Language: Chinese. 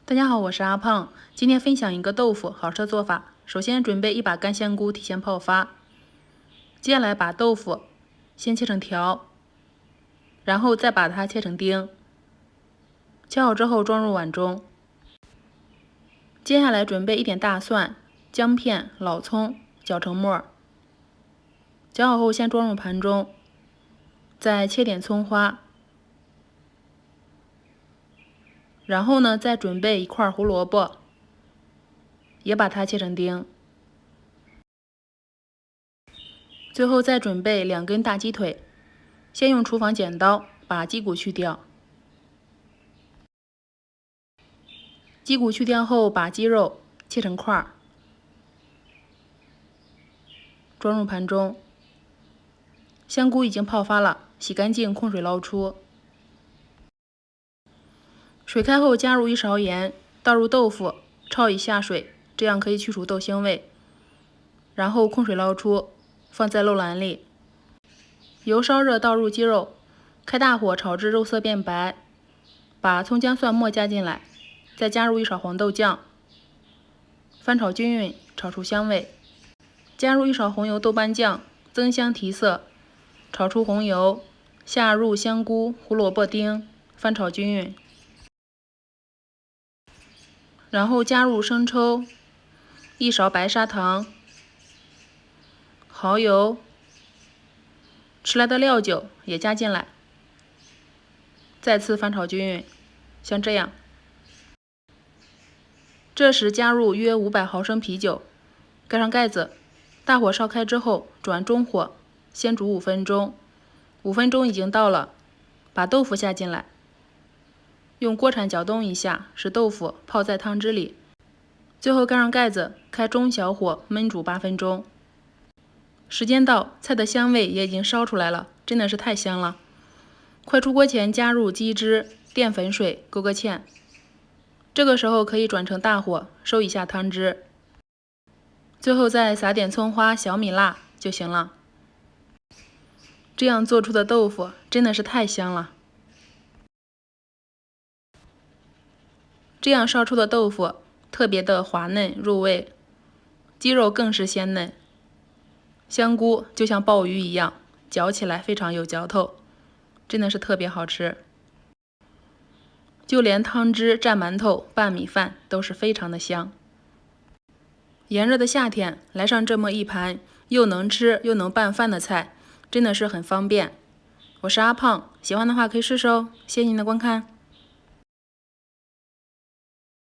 大家好，我是阿胖，今天分享一个豆腐好吃的做法。首先准备一把干香菇，提前泡发。接下来把豆腐先切成条，然后再把它切成丁。切好之后装入碗中。接下来准备一点大蒜、姜片、老葱，搅成沫。搅好后先装入盘中，再切点葱花。然后呢，再准备一块胡萝卜，也把它切成丁。最后再准备2根大鸡腿，先用厨房剪刀把鸡骨去掉。鸡骨去掉后，把鸡肉切成块，装入盘中。香菇已经泡发了，洗干净，控水捞出。水开后加入1勺盐，倒入豆腐，焯一下水，这样可以去除豆腥味。然后控水捞出，放在漏篮里。油烧热，倒入鸡肉，开大火炒至肉色变白，把葱姜蒜末加进来，再加入1勺黄豆酱，翻炒均匀，炒出香味。加入1勺红油豆瓣酱，增香提色，炒出红油，下入香菇、胡萝卜丁，翻炒均匀。然后加入生抽、1勺白砂糖、蚝油、吃来的料酒也加进来，再次翻炒均匀，像这样。这时加入约500毫升啤酒，盖上盖子，大火烧开之后转中火，先煮5分钟。5分钟已经到了，把豆腐下进来，用锅铲搅动一下，使豆腐泡在汤汁里。最后盖上盖子，开中小火焖煮8分钟。时间到，菜的香味也已经烧出来了，真的是太香了。快出锅前加入鸡汁、淀粉水，勾个芡。这个时候可以转成大火，收一下汤汁。最后再撒点葱花、小米辣就行了。这样做出的豆腐真的是太香了。这样烧出的豆腐特别的滑嫩入味，鸡肉更是鲜嫩，香菇就像鲍鱼一样，嚼起来非常有嚼头，真的是特别好吃。就连汤汁蘸馒头、拌米饭都是非常的香。炎热的夏天来上这么一盘又能吃又能拌饭的菜，真的是很方便。我是阿胖，喜欢的话可以试试哦。谢谢您的观看。